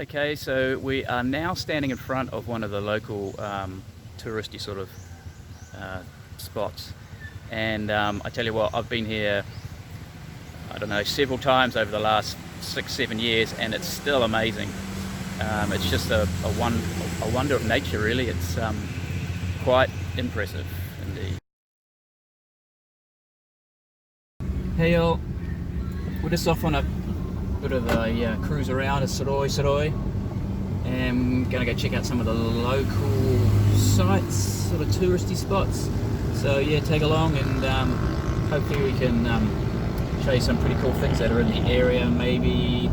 Okay, so we are now standing in front of one of the local touristy sort of spots, and I tell you what, I've been here, I don't know, several times over the last 6-7 years, and it's still amazing. It's just a wonder of nature, really. It's quite impressive indeed. Hey y'all, we're just off on a bit of a cruise around at Soroi, and gonna go check out some of the local sites, sort of touristy spots. So yeah, tag along, and hopefully we can show you some pretty cool things that are in the area. Maybe,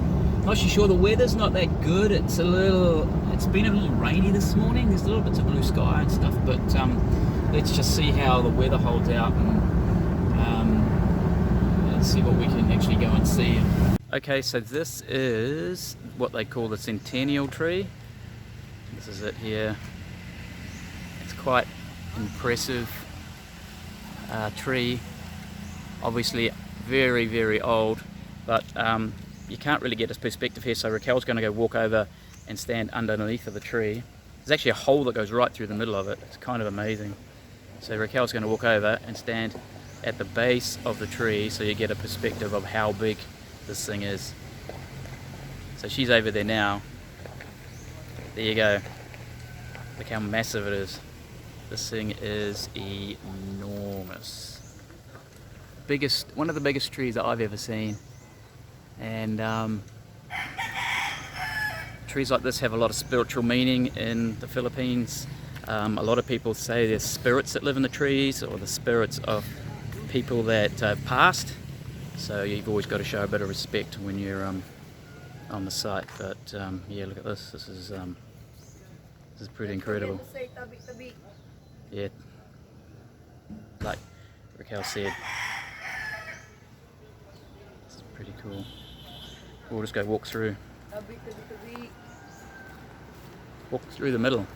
not sure, the weather's not that good. It's been a little rainy this morning. There's a little bits of blue sky and stuff, but let's just see how the weather holds out, and see what we can actually go and see. Okay, so this is what they call the centennial tree. This is it here. It's quite impressive tree. Obviously very, very old, but you can't really get this perspective here, so Raquel's going to go walk over and stand underneath of the tree. There's actually a hole that goes right through the middle of it. It's kind of amazing. So Raquel's going to walk over and stand at the base of the tree, so you get a perspective of how big this thing is. So she's over there now. There you go. Look how massive it is. This thing is enormous. One of the biggest trees that I've ever seen. And trees like this have a lot of spiritual meaning in the Philippines. A lot of people say there's spirits that live in the trees, or the spirits of people that have passed. So you've always got to show a bit of respect when you're on the site. But yeah, look at this. This is pretty incredible. Yeah, like Raquel said, this is pretty cool. We'll just go walk through the middle.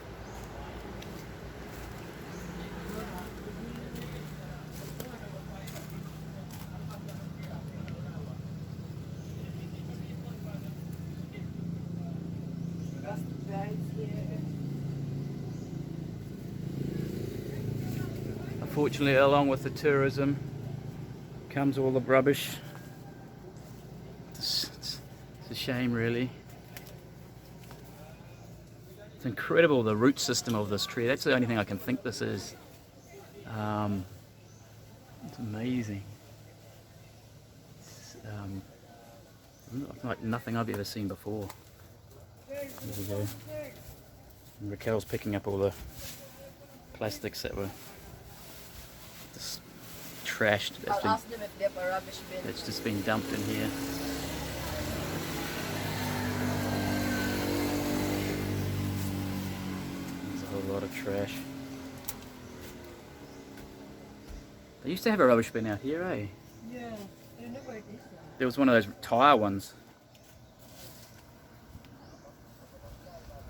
Unfortunately, along with the tourism comes all the rubbish. It's a shame, really. It's incredible, the root system of this tree. That's the only thing I can think this is. It's amazing. It's like nothing I've ever seen before. There we go. And Raquel's picking up all the plastics that were just trashed. That's just been dumped in here. There's a whole lot of trash. They used to have a rubbish bin out here, eh? Yeah, I don't know where it is. There was one of those tyre ones.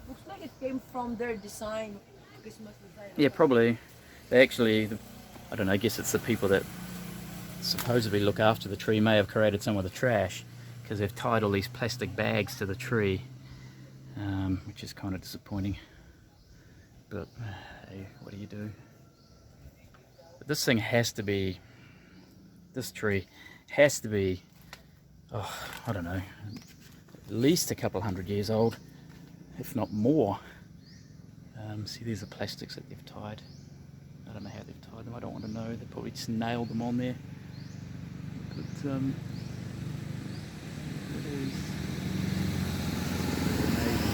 Looks like it came from their design, Christmas design. Yeah, probably. They actually, I don't know, I guess it's the people that supposedly look after the tree may have created some of the trash, because they've tied all these plastic bags to the tree, which is kind of disappointing. But hey, what do you do? But this thing has to be, this tree has to be, oh, I don't know, at least a couple 100 years old, if not more. See, these are plastics that they've tied. I don't know how they've tied them, I don't want to know. They probably just nailed them on there. But it is amazing.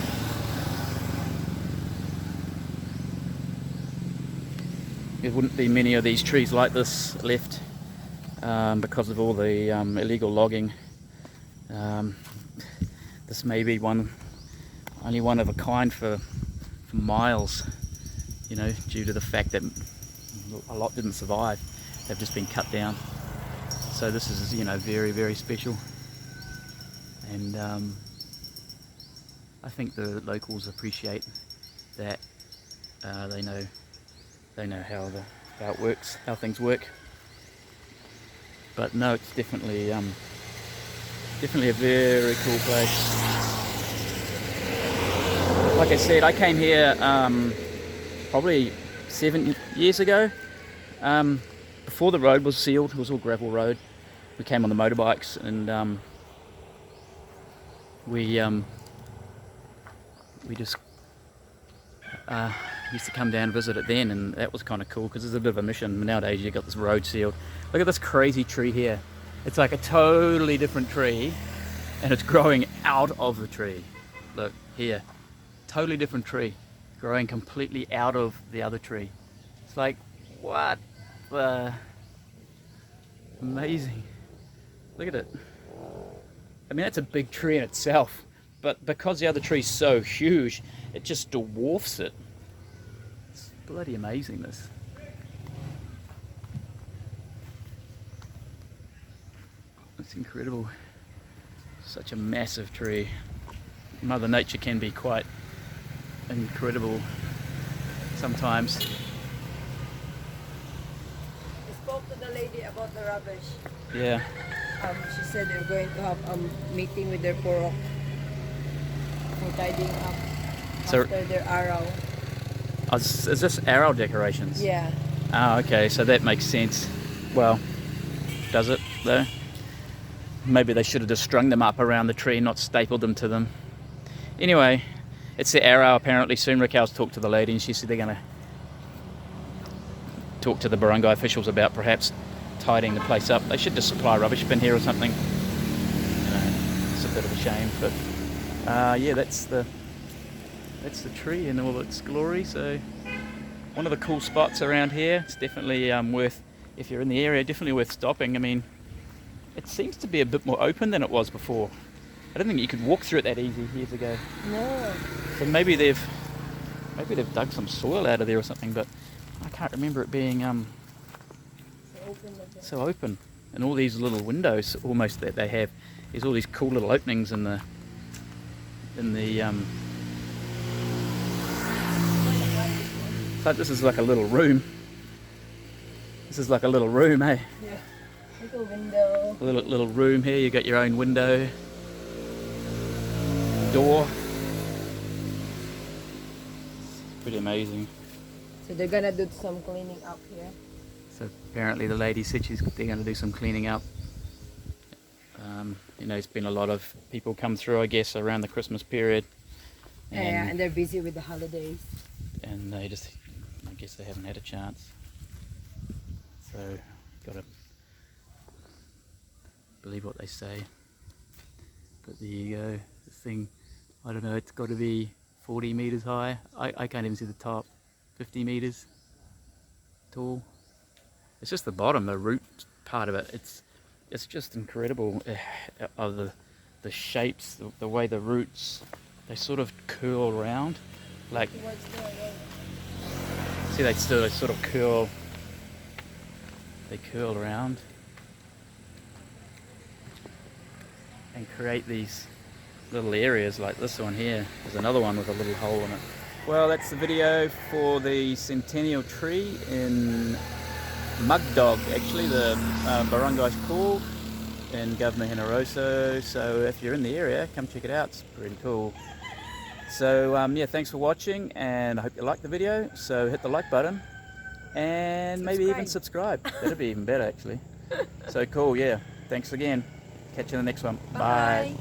There wouldn't be many of these trees like this left because of all the illegal logging. This may be only one of a kind for miles, you know, due to the fact that a lot didn't survive. They've just been cut down. So this is, you know, very, very special. And I think the locals appreciate that. They know how it works, how things work. But no, it's definitely a very cool place. like I said, I came here probably 7 years ago. Before the road was sealed, it was all gravel road. We came on the motorbikes, and we just used to come down and visit it then, and that was kind of cool because it's a bit of a mission. Nowadays you got this road sealed. Look at this crazy tree here. It's like a totally different tree, and it's growing out of the tree. Look here, totally different tree, growing completely out of the other tree. It's like, what the? Amazing. Look at it. I mean, that's a big tree in itself, but because the other tree's so huge, it just dwarfs it. It's bloody amazing, this. It's incredible. Such a massive tree. Mother Nature can be quite incredible sometimes. I spoke to the lady about the rubbish. Yeah. She said they're going to have a meeting with their purok for tidying up So- after their arrow. Oh, is this arrow decorations? Yeah. Oh, okay, so that makes sense. Well, does it though? Maybe they should have just strung them up around the tree, not stapled them to them. Anyway, it's the arrow apparently. Soon Raquel's talked to the lady and she said they're going to talk to the barangay officials about perhaps tidying the place up. They should just supply a rubbish bin here or something. You know, it's a bit of a shame, but yeah, that's the tree in all its glory. So one of the cool spots around here. It's definitely worth, if you're in the area, definitely worth stopping. I mean, it seems to be a bit more open than it was before. I don't think you could walk through it that easy years ago. No. So maybe they've dug some soil out of there or something, but I can't remember it being so open. And all these little windows almost that they have, there's all these cool little openings in the so this is like a little room. This is like a little room, eh? Yeah. Little window. A little room here. You got your own window, door. It's pretty amazing. So they're gonna do some cleaning up here. So apparently the lady said they're going to do some cleaning up. You know, it's been a lot of people come through, I guess, around the Christmas period. Yeah, and they're busy with the holidays. And they just, I guess they haven't had a chance. So, got to believe what they say. But there you go. This thing, I don't know, it's got to be 40 meters high. I can't even see the top. 50 meters tall. It's just the bottom, the root part of it. It's just incredible of the shapes, the way the roots, they sort of curl around. Like, see, they sort of curl. They curl around and create these little areas like this one here. There's another one with a little hole in it. Well, that's the video for the centennial tree in Mugdog, actually, the barangay's called in Governor Generoso. So if you're in the area, come check it out. It's pretty cool. So yeah, thanks for watching, and I hope you liked the video. So hit the like button and maybe even subscribe. That'd be even better, actually. So cool, yeah. Thanks again. Catch you in the next one. Bye.